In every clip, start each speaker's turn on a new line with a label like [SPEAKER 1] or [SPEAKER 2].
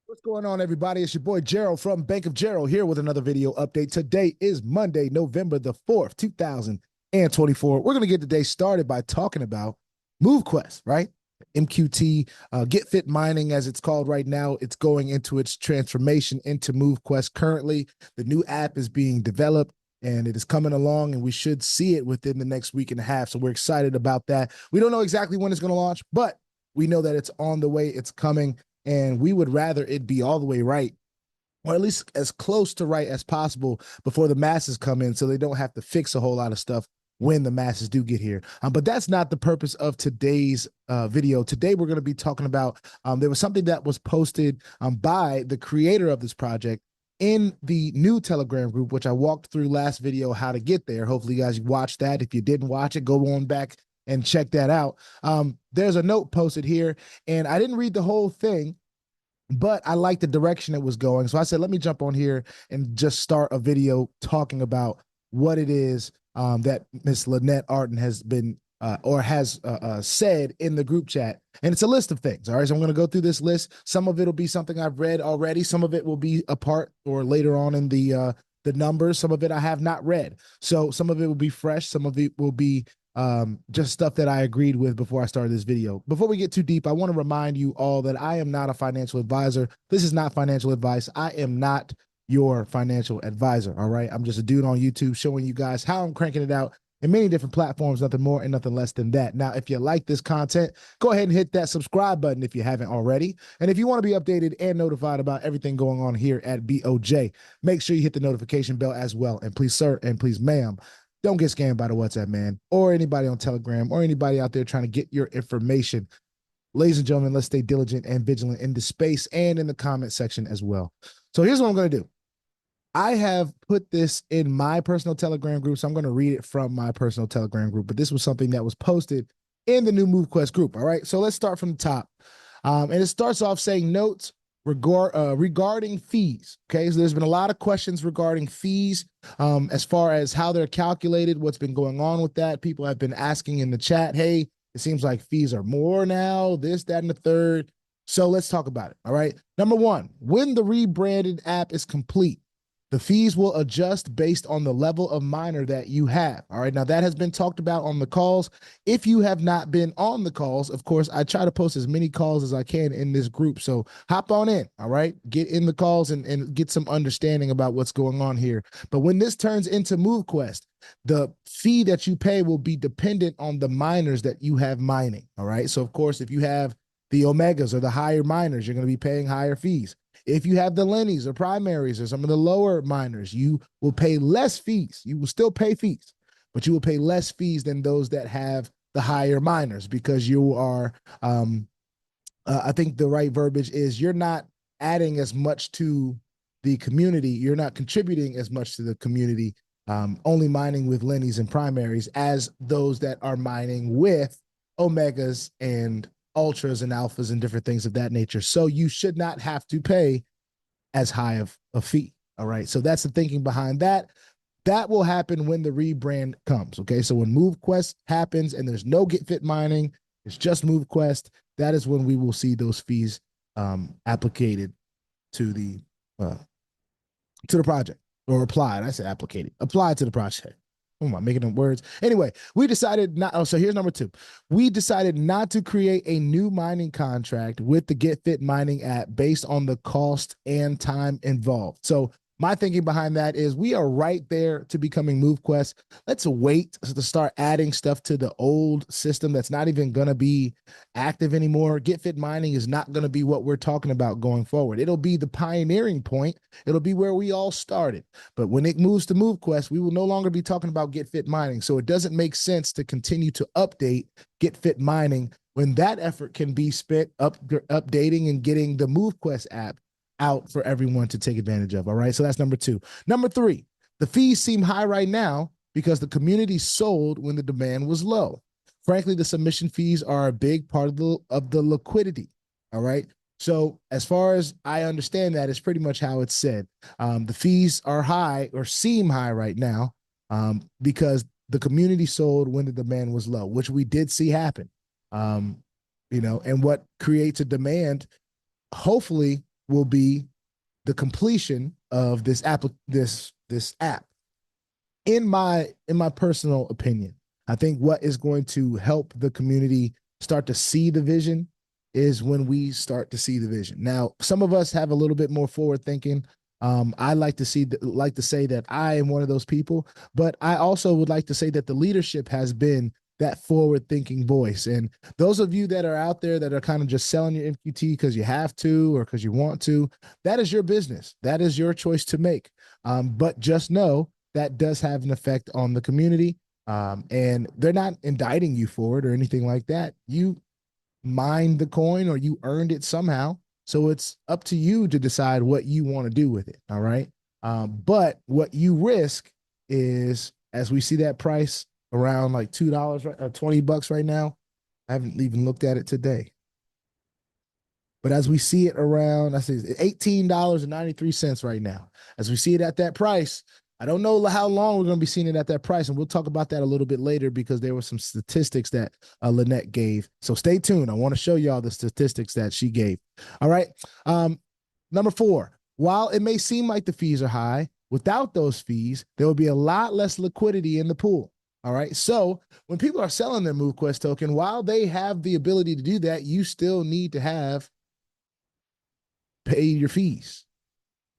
[SPEAKER 1] What's going on, everybody? It's your boy Gerald from Bank of Gerald here with another video update. Today is Monday, November the 4th, 2024. We're going to get the day started by talking about Movequest, right? MQT, Getfit mining, as it's called right now. It's going into its transformation into Movequest currently. The new app is being developed and it is coming along, and we should see it within the next week and a half. So we're excited about that. We don't know exactly when it's going to launch, but we know that it's on the way, it's coming, and we would rather it be all the way right, or at least as close to right as possible before the masses come in, so they don't have to fix a whole lot of stuff when the masses do get here. But that's not the purpose of today's video. Today, we're going to be talking about, there was something that was posted by the creator of this project in the new Telegram group, which I walked through last video, how to get there. Hopefully you guys watched that. If you didn't watch it, go on back and check that out. There's a note posted here, and I didn't read the whole thing, but I like the direction it was going. So I said, let me jump on here and just start a video talking about what it is that Miss Lynette Arden has been said in the group chat. And it's a list of things. All right. So I'm going to go through this list. Some of it will be something I've read already. Some of it will be a part or later on in the numbers. Some of it I have not read. So some of it will be fresh. Some of it will be just stuff that I agreed with before I started this video. Before we get too deep, I want to remind you all that I am not a financial advisor. This is not financial advice. I am not your financial advisor. All right. I'm just a dude on YouTube showing you guys how I'm cranking it out in many different platforms, nothing more and nothing less than that. Now, if you like this content, go ahead and hit that subscribe button if you haven't already. And if you want to be updated and notified about everything going on here at BOJ, make sure you hit the notification bell as well. And please, sir, and please, ma'am, don't get scammed by the WhatsApp man or anybody on Telegram or anybody out there trying to get your information. Ladies and gentlemen, let's stay diligent and vigilant in the space and in the comment section as well. So here's what I'm going to do. I have put this in my personal Telegram group, so I'm going to read it from my personal Telegram group, but this was something that was posted in the new Movequest group. All right, so let's start from the top. And it starts off saying notes regarding fees. Okay, so there's been a lot of questions regarding fees as far as how they're calculated, what's been going on with that. People have been asking in the chat, hey, it seems like fees are more now, this, that, and the third. So let's talk about it. All right, number one, when the rebranded app is complete, the fees will adjust based on the level of miner that you have. All right. Now, that has been talked about on the calls. If you have not been on the calls, of course, I try to post as many calls as I can in this group. So hop on in. All right. Get in the calls and get some understanding about what's going on here. But when this turns into Movequest, the fee that you pay will be dependent on the miners that you have mining. All right. So, of course, if you have the Omegas or the higher miners, you're going to be paying higher fees. If you have the Lennies or primaries or some of the lower miners, you will pay less fees. You will still pay fees, but you will pay less fees than those that have the higher miners, because you are, I think the right verbiage is, you're not adding as much to the community. You're not contributing as much to the community, only mining with Lennies and primaries, as those that are mining with Omegas and ultras and alphas and different things of that nature. So you should not have to pay as high of a fee. All right. So that's the thinking behind that. That will happen when the rebrand comes. Okay. So when Movequest happens and there's no Getfit mining, it's just Movequest, that is when we will see those fees applicated to the project, or applied. I said applicated, applied to the project. Oh, am I making them words? Anyway, we decided not. Oh, so here's number two. We decided not to create a new mining contract with the Getfit mining app based on the cost and time involved. So my thinking behind that is, we are right there to becoming Movequest. Let's wait to start adding stuff to the old system that's not even going to be active anymore. Getfit mining is not going to be what we're talking about going forward. It'll be the pioneering point. It'll be where we all started. But when it moves to Movequest, we will no longer be talking about Getfit mining. So it doesn't make sense to continue to update Getfit mining when that effort can be spent updating and getting the Movequest app out for everyone to take advantage of. All right. So that's number two. Number three, the fees seem high right now because the community sold when the demand was low. Frankly, the submission fees are a big part of the liquidity. All right. So as far as I understand that, it's pretty much how it's said. The fees are high, or seem high right now, because the community sold when the demand was low, which we did see happen. And what creates a demand, hopefully, will be the completion of this app. In my personal opinion, I think what is going to help the community start to see the vision is when we start to see the vision. Now, some of us have a little bit more forward thinking. I like to say that I am one of those people, but I also would like to say that the leadership has been that forward thinking voice. And those of you that are out there that are kind of just selling your MQT because you have to or because you want to, that is your business. That is your choice to make. But just know that does have an effect on the community. And they're not indicting you for it or anything like that. You mined the coin or you earned it somehow. So it's up to you to decide what you want to do with it. All right. But what you risk is, as we see that price around like $2, right, $20 right now. I haven't even looked at it today. But as we see it around, I say $18.93 right now. As we see it at that price, I don't know how long we're going to be seeing it at that price, and we'll talk about that a little bit later because there were some statistics that Lynette gave. So stay tuned. I want to show y'all the statistics that she gave. All right. Number 4, while it may seem like the fees are high, without those fees, there will be a lot less liquidity in the pool. All right. So when people are selling their Movequest token, while they have the ability to do that, you still need to pay your fees.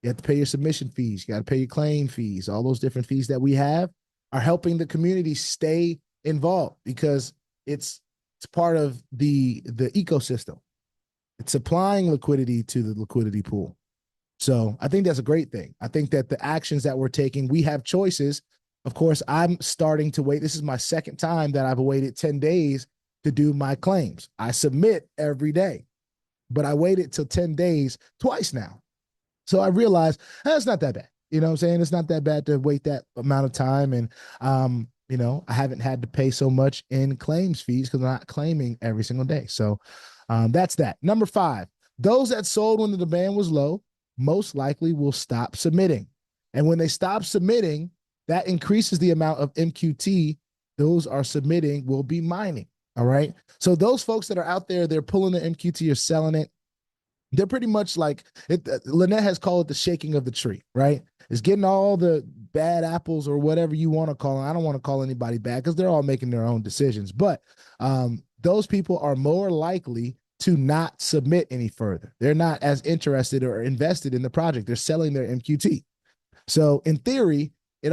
[SPEAKER 1] You have to pay your submission fees. You got to pay your claim fees. All those different fees that we have are helping the community stay involved because it's part of the ecosystem. It's supplying liquidity to the liquidity pool. So I think that's a great thing. I think that the actions that we're taking, we have choices. Of course, I'm starting to wait. This is my second time that I've waited 10 days to do my claims. I submit every day, but I waited till 10 days twice now. So I realized it's not that bad. You know what I'm saying? It's not that bad to wait that amount of time. And, I haven't had to pay so much in claims fees because I'm not claiming every single day. So that's that. Number 5, those that sold when the demand was low most likely will stop submitting. And when they stop submitting, that increases the amount of MQT those are submitting will be mining. All right. So those folks that are out there, they're pulling the MQT or selling it. They're pretty much like it. Lynette has called it the shaking of the tree, right? It's getting all the bad apples or whatever you want to call them. I don't want to call anybody bad because they're all making their own decisions. But those people are more likely to not submit any further. They're not as interested or invested in the project. They're selling their MQT. So in theory, it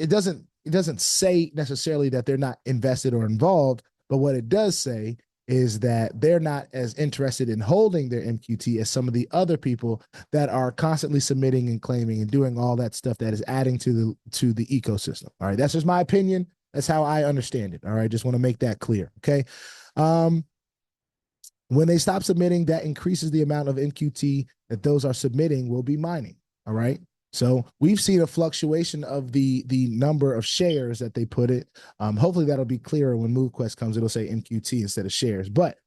[SPEAKER 1] doesn't say necessarily that they're not invested or involved, but what it does say is that they're not as interested in holding their MQT as some of the other people that are constantly submitting and claiming and doing all that stuff that is adding to the ecosystem. All right, that's just my opinion. That's how I understand it. All right, just want to make that clear. Okay. When they stop submitting, that increases the amount of MQT that those are submitting will be mining. All right. So we've seen a fluctuation of the number of shares that they put it. Hopefully that'll be clearer when Movequest comes. It'll say MQT instead of shares. But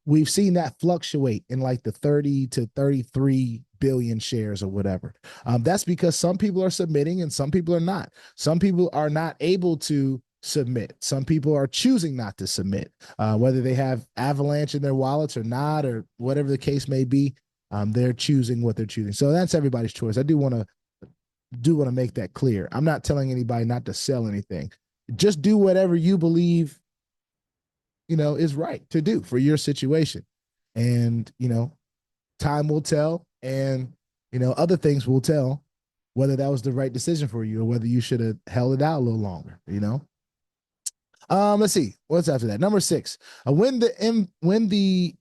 [SPEAKER 1] we've seen that fluctuate in like the 30 to 33 billion shares or whatever. That's because some people are submitting and some people are not. Some people are not able to submit. Some people are choosing not to submit, whether they have Avalanche in their wallets or not, or whatever the case may be. They're choosing what they're choosing. So that's everybody's choice. I do want to make that clear. I'm not telling anybody not to sell anything. Just do whatever you believe, is right to do for your situation. And, time will tell, and, other things will tell whether that was the right decision for you or whether you should have held it out a little longer, Let's see. What's after that? Number 6, when the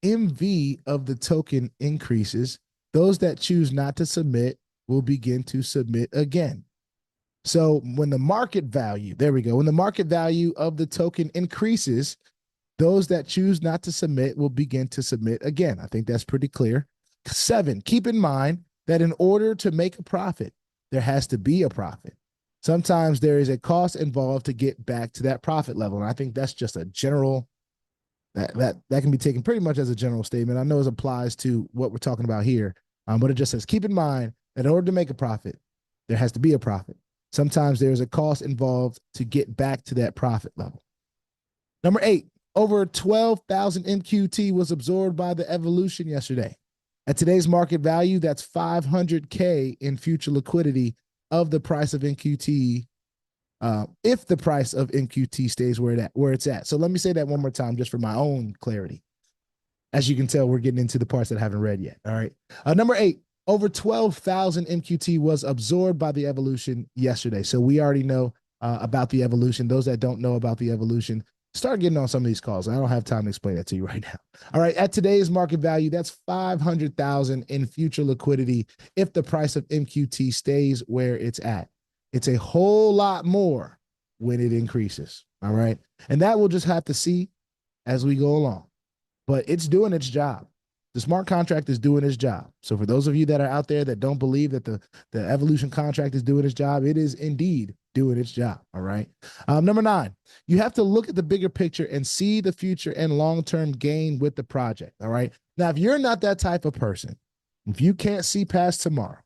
[SPEAKER 1] ENVI of the token increases, those that choose not to submit will begin to submit again. So when the market value, there we go, when the market value of the token increases, those that choose not to submit will begin to submit again. I think that's pretty clear. 7, keep in mind that in order to make a profit, there has to be a profit. Sometimes there is a cost involved to get back to that profit level. And I think that's just a general that can be taken pretty much as a general statement. I know it applies to what we're talking about here, but it just says, keep in mind that in order to make a profit, there has to be a profit. Sometimes there's a cost involved to get back to that profit level. Number 8, over 12,000 MQT was absorbed by the evolution yesterday. At today's market value, that's 500K in future liquidity of the price of NQT, if the price of NQT stays where it's at. So let me say that one more time just for my own clarity. As you can tell, we're getting into the parts that I haven't read yet. All right. Number 8, over 12,000 MQT was absorbed by the evolution yesterday. So we already know about the evolution. Those that don't know about the evolution, start getting on some of these calls. I don't have time to explain that to you right now. All right. At today's market value, that's 500,000 in future liquidity if the price of MQT stays where it's at. It's a whole lot more when it increases. All right. And that we'll just have to see as we go along. But it's doing its job. The smart contract is doing its job. So for those of you that are out there that don't believe that the evolution contract is doing its job, it is indeed doing its job. All right. Number 9, you have to look at the bigger picture and see the future and long-term gain with the project. All right. Now, if you're not that type of person, if you can't see past tomorrow,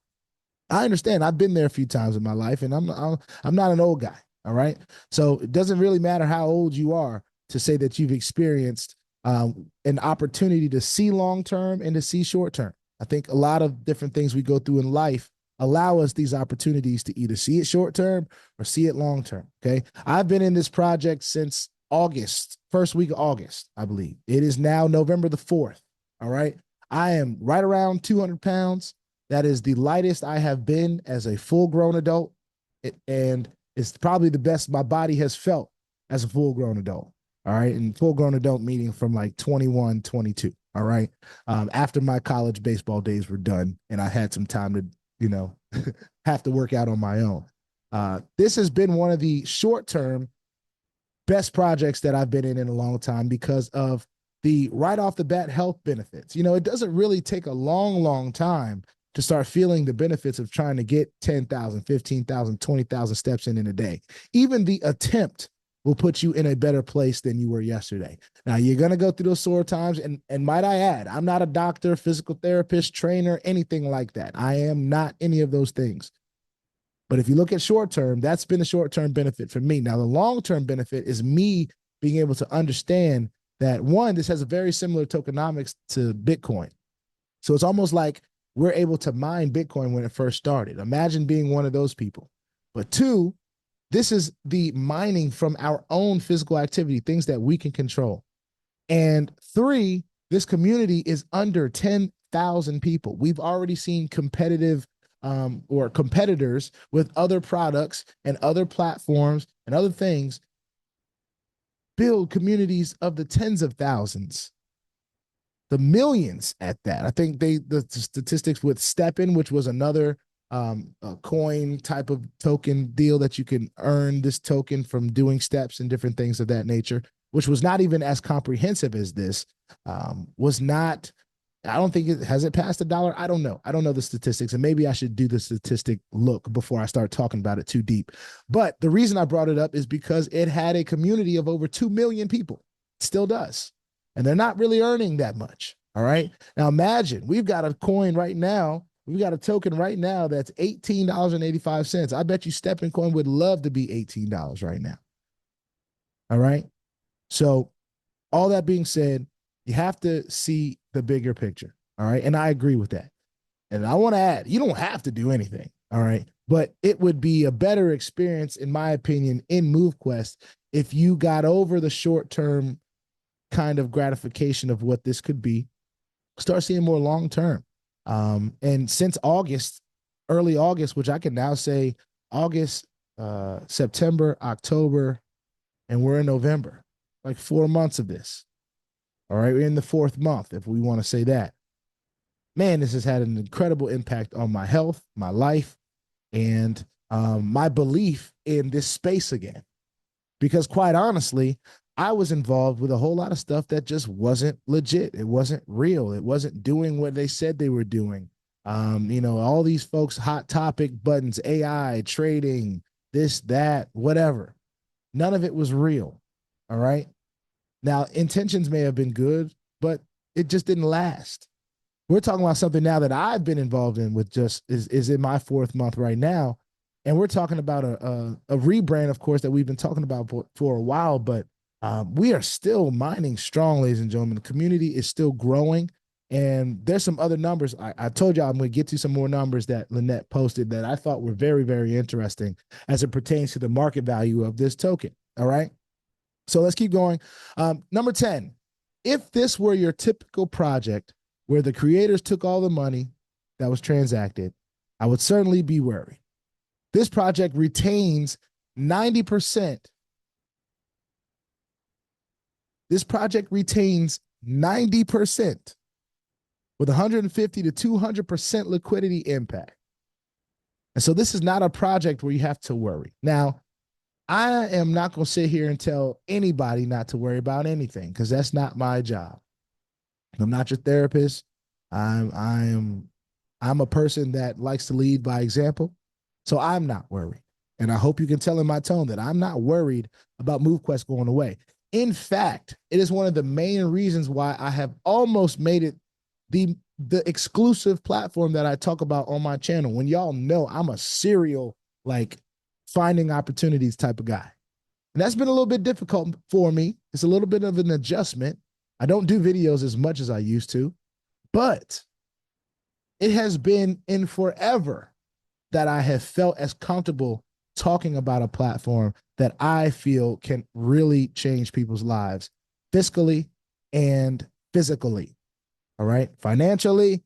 [SPEAKER 1] I understand. I've been there a few times in my life, and I'm not an old guy. All right. So it doesn't really matter how old you are to say that you've experienced an opportunity to see long-term and to see short-term. I think a lot of different things we go through in life allow us these opportunities to either see it short-term or see it long-term. Okay. I've been in this project since August, first week of August, I believe. It is now November the 4th. All right. I am right around 200 pounds. That is the lightest I have been as a full-grown adult. And it's probably the best my body has felt as a full-grown adult. All right. And full-grown adult meaning from like 21, 22. All right. After my college baseball days were done and I had some time to, have to work out on my own. This has been one of the short-term best projects that I've been in a long time because of the right off the bat health benefits. It doesn't really take a long, long time to start feeling the benefits of trying to get 10,000, 15,000, 20,000 steps in a day. Even the attempt will put you in a better place than you were yesterday. Now, you're going to go through those sore times, and might I add, I'm not a doctor, physical therapist, trainer, anything like that. I am not any of those things. But if you look at short-term, that's been a short-term benefit for me. Now, the long-term benefit is me being able to understand that, one, this has a very similar tokenomics to Bitcoin. So it's almost like we're able to mine Bitcoin when it first started. Imagine being one of those people. But 2, this is the mining from our own physical activity, things that we can control. And 3, this community is under 10,000 people. We've already seen competitive or competitors with other products and other platforms and other things build communities of the tens of thousands, the millions at that. I think the statistics with STEPN, which was another a coin type of token deal that you can earn this token from doing steps and different things of that nature, which was not even as comprehensive as this, was not, I don't think has it passed $1? I don't know. I don't know the statistics, and maybe I should do the statistic look before I start talking about it too deep. But the reason I brought it up is because it had a community of over 2 million people. It still does. And they're not really earning that much. All right. Now imagine we've got a coin right now. We've got a token right now that's $18.85. I bet you STEPN coin would love to be $18 right now. All right. So all that being said, you have to see the bigger picture. All right. And I agree with that. And I want to add, you don't have to do anything. All right. But it would be a better experience, in my opinion, in Movequest if you got over the short-term kind of gratification of what this could be, start seeing more long-term. And since August, early August, which I can now say August, September, October, and we're in November, like 4 months of this. All right. We're in the 4th month, if we want to say that. Man, this has had an incredible impact on my health, my life, and my belief in this space again. Because quite honestly, I was involved with a whole lot of stuff that just wasn't legit. It wasn't real. It wasn't doing what they said they were doing. All these folks, hot topic buttons, AI, trading, this, that, whatever. None of it was real. All right. Now, intentions may have been good, but it just didn't last. We're talking about something now that I've been involved in with just is in my 4th month right now. And we're talking about a rebrand, of course, that we've been talking about for a while, but we are still mining strong, ladies and gentlemen. The community is still growing, And there's some other numbers. I told y'all I'm going to get to some more numbers that Lynette posted that I thought were very, very interesting as it pertains to the market value of this token. All right. So let's keep going. Number 10, if this were your typical project where the creators took all the money that was transacted, I would certainly be worried. This project retains 90%. This project retains 90% with 150 to 200% liquidity impact. And so this is not a project where you have to worry. Now, I am not going to sit here and tell anybody not to worry about anything because that's not my job. I'm not your therapist. I'm a person that likes to lead by example. So I'm not worried. And I hope you can tell in my tone that I'm not worried about Movequest going away. In fact, it is one of the main reasons why I have almost made it the exclusive platform that I talk about on my channel. When y'all know I'm a serial, like, finding opportunities type of guy. And that's been a little bit difficult for me. It's a little bit of an adjustment. I don't do videos as much as I used to, but it has been in forever that I have felt as comfortable talking about a platform that I feel can really change people's lives fiscally and physically. All right. Financially,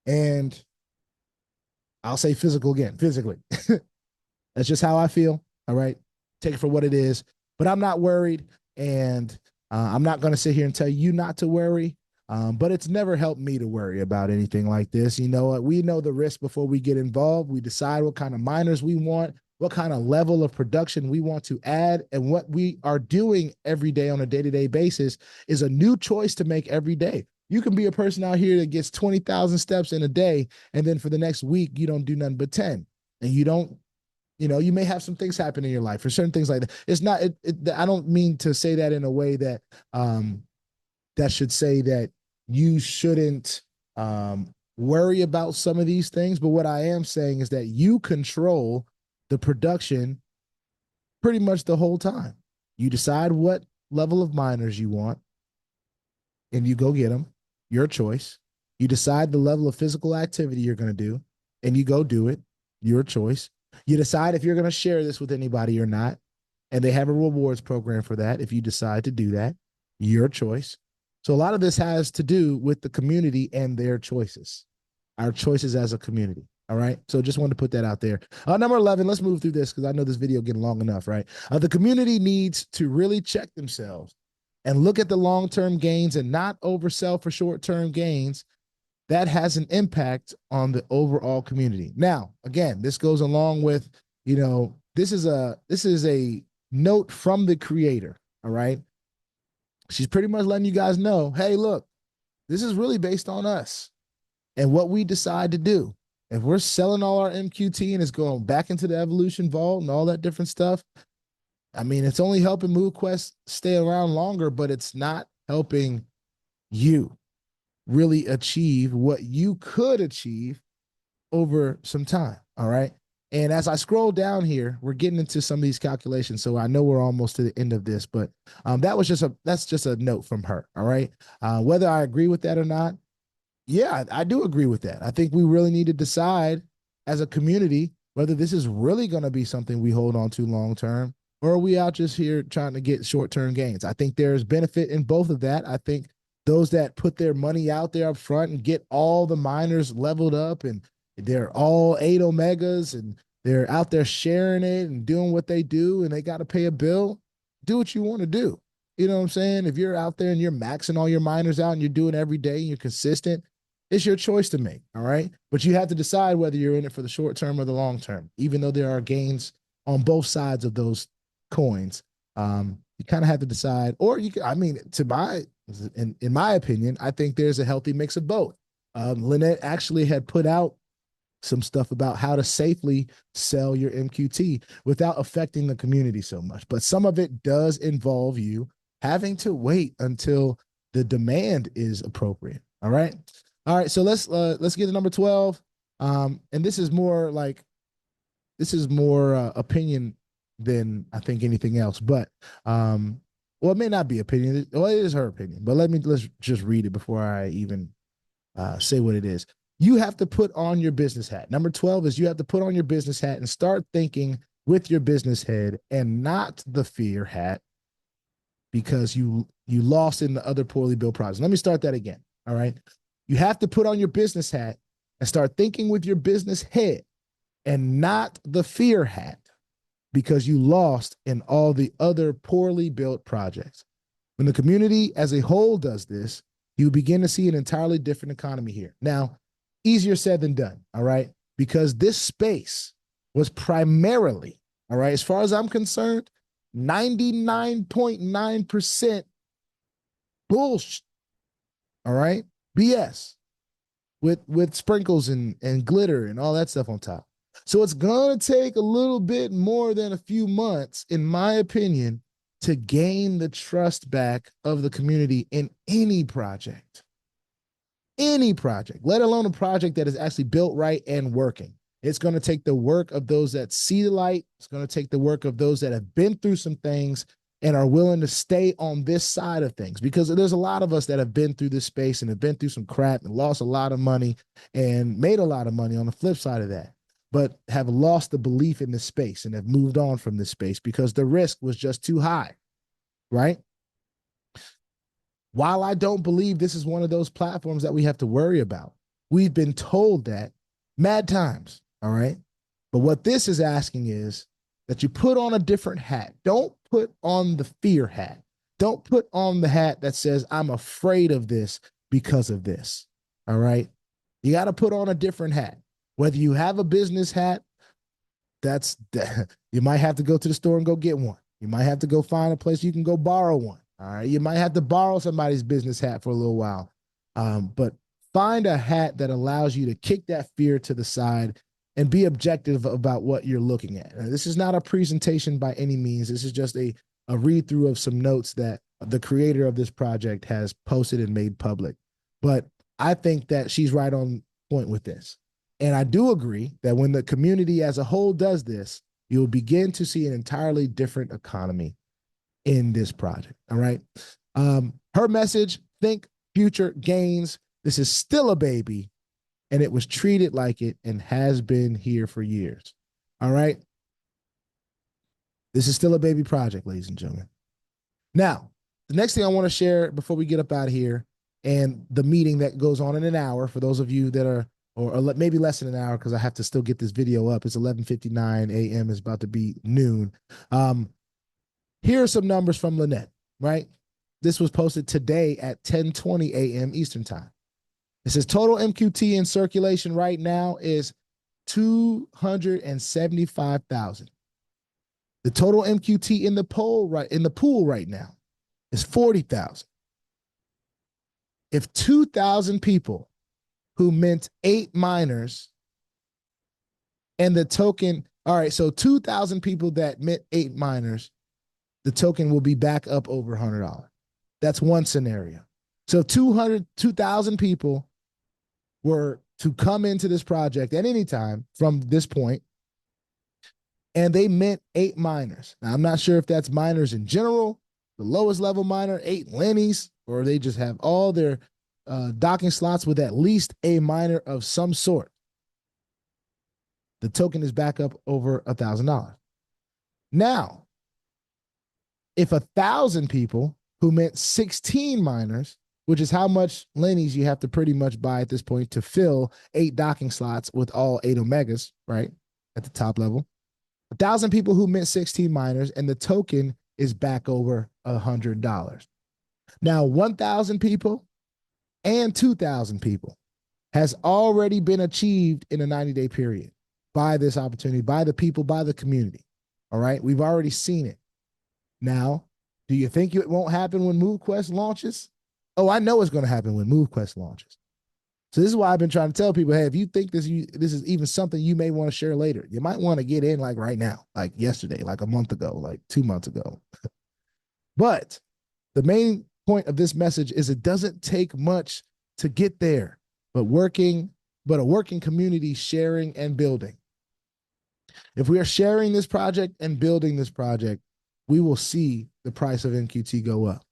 [SPEAKER 1] and I'll say physical again, physically. That's just how I feel. All right. Take it for what it is. But I'm not worried. And I'm not going to sit here and tell you not to worry. But it's never helped me to worry about anything like this. You know what? We know the risk before we get involved. We decide what kind of miners we want, what kind of level of production we want to add. And what we are doing every day on a day-to-day basis is a new choice to make every day. You can be a person out here that gets 20,000 steps in a day, and then for the next week, you don't do nothing but 10. And you don't, you know, you may have some things happen in your life or certain things like that. It's not, I don't mean to say that in a way that, that should say that you shouldn't worry about some of these things. But what I am saying is that you control the production pretty much the whole time. You decide what level of miners you want and you go get them, your choice. You decide the level of physical activity you're going to do and you go do it, your choice. You decide if you're going to share this with anybody or not. And they have a rewards program for that. If you decide to do that, your choice. So a lot of this has to do with the community and their choices, our choices as a community. All right. So just wanted to put that out there. Number 11, let's move through this because I know this video getting long enough, right? The community needs to really check themselves and look at the long-term gains and not oversell for short-term gains. That has an impact on the overall community. Now, again, this goes along with, you know, this is a note from the creator. All right. She's pretty much letting you guys know, hey, look, this is really based on us and what we decide to do. If we're selling all our MQT and it's going back into the evolution vault and all that different stuff, I mean, it's only helping Movequest stay around longer, but it's not helping you really achieve what you could achieve over some time. All right. And as I scroll down here, we're getting into some of these calculations. So I know we're almost to the end of this, but that's just a note from her. All right. Whether I agree with that or not, yeah, I do agree with that. I think we really need to decide as a community whether this is really going to be something we hold on to long term, or are we out just here trying to get short-term gains? I think there's benefit in both of that. I think those that put their money out there up front and get all the miners leveled up and they're all 8 omegas and they're out there sharing it and doing what they do and they got to pay a bill, do what you want to do. You know what I'm saying? If you're out there and you're maxing all your miners out and you're doing it every day and you're consistent, it's your choice to make, all right? But you have to decide whether you're in it for the short term or the long term, even though there are gains on both sides of those coins. You kind of have to decide, or you can, I mean, in my opinion, I think there's a healthy mix of both. Lynette actually had put out some stuff about how to safely sell your MQT without affecting the community so much. But some of it does involve you having to wait until the demand is appropriate. All right. All right. So let's get to number 12. And this is more opinion than I think anything else. But well, it may not be opinion. Well, it is her opinion. But let's just read it before I even say what it is. You have to put on your business hat. Number 12 is you have to put on your business hat and start thinking with your business head and not the fear hat, because you lost in the other poorly built projects. Let me start that again. All right. You have to put on your business hat and start thinking with your business head and not the fear hat, because you lost in all the other poorly built projects. When the community as a whole does this, you begin to see an entirely different economy here. Now, easier said than done, all right? Because this space was primarily, all right, as far as I'm concerned, 99.9% bullshit, all right? BS with sprinkles and glitter and all that stuff on top. So it's going to take a little bit more than a few months, in my opinion, to gain the trust back of the community in any project, let alone a project that is actually built right and working. It's going to take the work of those that see the light. It's going to take the work of those that have been through some things and are willing to stay on this side of things, because there's a lot of us that have been through this space and have been through some crap and lost a lot of money and made a lot of money on the flip side of that, but have lost the belief in this space and have moved on from this space because the risk was just too high, right? While I don't believe this is one of those platforms that we have to worry about, we've been told that mad times, all right? But what this is asking is that you put on a different hat. Don't put on the fear hat. Don't put on the hat that says, I'm afraid of this because of this, all right? You got to put on a different hat. Whether you have a business hat, you might have to go to the store and go get one. You might have to go find a place you can go borrow one, all right? You might have to borrow somebody's business hat for a little while. But find a hat that allows you to kick that fear to the side and be objective about what you're looking at. Now, this is not a presentation by any means. This is just a read through of some notes that the creator of this project has posted and made public. But I think that she's right on point with this. And I do agree that when the community as a whole does this, you'll begin to see an entirely different economy in this project. All right. Her message, think future gains. This is still a baby, and it was treated like it and has been here for years. All right. This is still a baby project, ladies and gentlemen. Now, the next thing I want to share before we get up out of here, and the meeting that goes on in an hour, for those of you that are, or maybe less than an hour, because I have to still get this video up. It's 11:59 a.m. It's about to be noon. Here are some numbers from Lynette, right? This was posted today at 10:20 a.m. Eastern time. It says total MQT in circulation right now is 275,000. The total MQT in the pool right now is 40,000. If 2,000 people who mint 8 miners and the token, all right, so 2,000 people that mint 8 miners, the token will be back up over $100. That's one scenario. So 2,000 people were to come into this project at any time from this point, and they mint 8 miners. Now, I'm not sure if that's miners in general, the lowest level miner, 8 Lennies, or they just have all their docking slots with at least a miner of some sort. The token is back up over $1,000. Now, if 1,000 people who mint 16 miners, which is how much Lennies you have to pretty much buy at this point to fill 8 docking slots with all 8 Omegas, right, at the top level. 1,000 people who mint 16 miners, and the token is back over $100. Now, 1,000 people and 2,000 people has already been achieved in a 90-day period by this opportunity, by the people, by the community. All right, we've already seen it. Now, do you think it won't happen when Movequest launches? Oh, I know it's going to happen when Movequest launches. So this is why I've been trying to tell people, hey, if you think this is even something you may want to share later, you might want to get in like right now, like yesterday, like a month ago, like 2 months ago. But the main point of this message is it doesn't take much to get there, but a working community sharing and building. If we are sharing this project and building this project, we will see the price of MQT go up.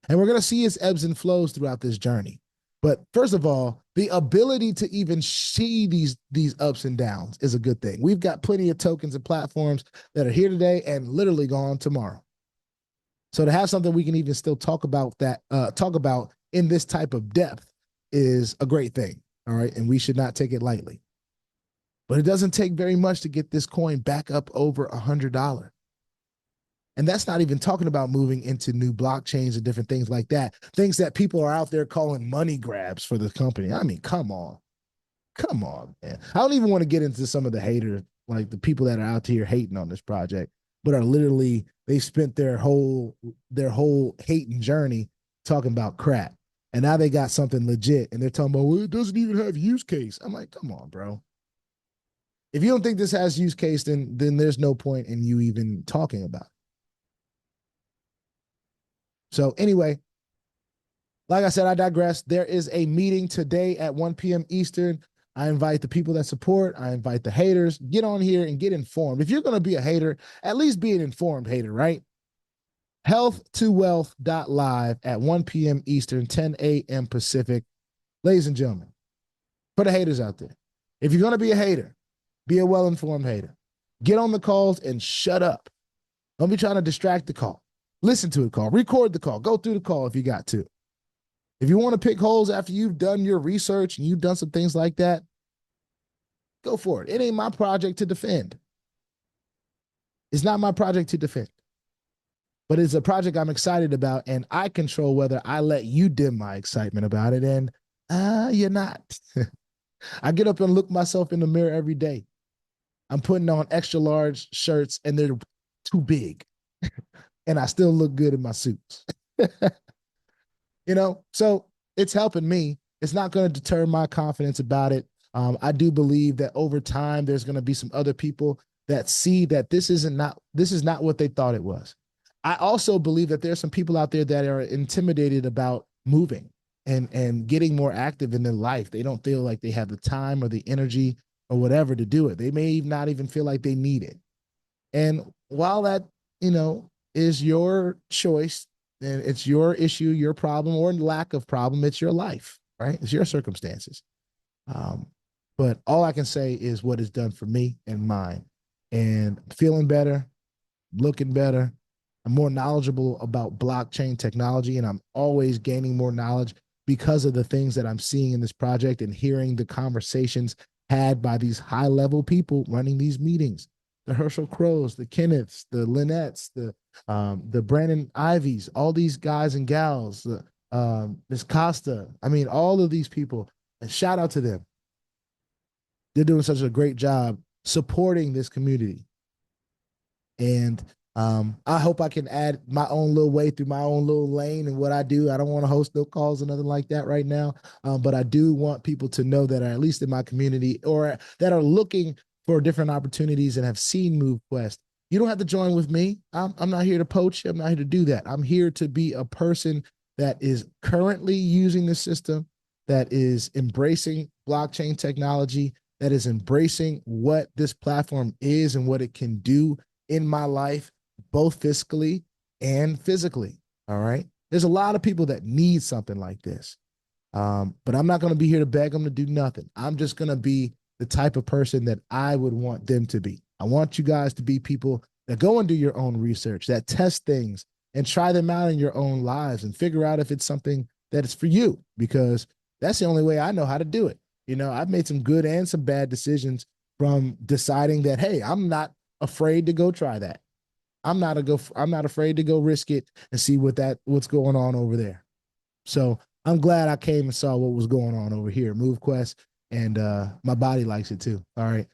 [SPEAKER 1] And we're going to see its ebbs and flows throughout this journey. But first of all, the ability to even see these ups and downs is a good thing. We've got plenty of tokens and platforms that are here today and literally gone tomorrow. So to have something we can even still talk about in this type of depth is a great thing. All right. And we should not take it lightly. But it doesn't take very much to get this coin back up over $100. And that's not even talking about moving into new blockchains and different things like that. Things that people are out there calling money grabs for the company. I mean, come on. Come on, man. I don't even want to get into some of the haters, like the people that are out here hating on this project, but are literally, they spent their whole hating journey talking about crap. And now they got something legit and they're talking about, well, it doesn't even have use case. I'm like, come on, bro. If you don't think this has use case, then there's no point in you even talking about it. So anyway, like I said, I digress. There is a meeting today at 1 p.m. Eastern. I invite the people that support. I invite the haters. Get on here and get informed. If you're going to be a hater, at least be an informed hater, right? health2wealth.live at 1 p.m. Eastern, 10 a.m. Pacific. Ladies and gentlemen, for the haters out there, if you're going to be a hater, be a well-informed hater. Get on the calls and shut up. Don't be trying to distract the call. Listen to the call. Record the call. Go through the call if you got to. If you want to pick holes after you've done your research and you've done some things like that, go for it. It ain't my project to defend. It's not my project to defend. But it's a project I'm excited about, and I control whether I let you dim my excitement about it, and you're not. I get up and look myself in the mirror every day. I'm putting on extra large shirts, and they're too big. And I still look good in my suits. So it's helping me. It's not going to deter my confidence about it. I do believe that over time, there's going to be some other people that see that this is not what they thought it was. I also believe that there's some people out there that are intimidated about moving and getting more active in their life. They don't feel like they have the time or the energy or whatever to do it. They may not even feel like they need it. And while that, is your choice, and it's your issue, your problem, or lack of problem, it's your life, right? It's your circumstances. But all I can say is what is done for me and mine. And feeling better, looking better. I'm more knowledgeable about blockchain technology, and I'm always gaining more knowledge because of the things that I'm seeing in this project and hearing the conversations had by these high-level people running these meetings. The Herschel Crows, the Kenneths, the Lynnettes, the Brandon Ivies, all these guys and gals, Ms. Costa. I mean, all of these people, and shout out to them. They're doing such a great job supporting this community. And I hope I can add my own little way through my own little lane and what I do. I don't want to host no calls or nothing like that right now. But I do want people to know that are at least in my community or that are looking for different opportunities and have seen Movequest. You don't have to join with me. I'm not here to poach. I'm not here to do that. I'm here to be a person that is currently using the system, that is embracing blockchain technology, that is embracing what this platform is and what it can do in my life, both fiscally and physically. All right. There's a lot of people that need something like this. But I'm not going to be here to beg them to do nothing. I'm just going to be the type of person that I would want them to be. I want you guys to be people that go and do your own research, that test things and try them out in your own lives and figure out if it's something that is for you, because that's the only way I know how to do it. I've made some good and some bad decisions from deciding that, hey, I'm not afraid to go try that. I'm not afraid to go risk it and see what's going on over there. So I'm glad I came and saw what was going on over here, Movequest, and my body likes it too. All right.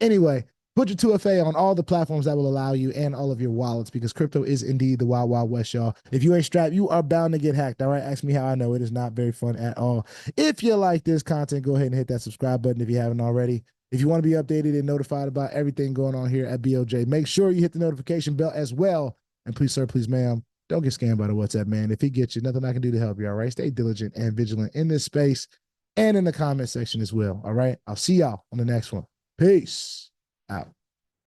[SPEAKER 1] Anyway, put your 2FA on all the platforms that will allow you and all of your wallets, because crypto is indeed the wild, wild west, y'all. If you ain't strapped, you are bound to get hacked. All right. Ask me how I know. It is not very fun at all. If you like this content, go ahead and hit that subscribe button if you haven't already. If you want to be updated and notified about everything going on here at BOJ, make sure you hit the notification bell as well. And please, sir, please, ma'am, don't get scammed by the WhatsApp man. If he gets you, nothing I can do to help you. All right. Stay diligent and vigilant in this space and in the comment section as well. All right. I'll see y'all on the next one. Peace out.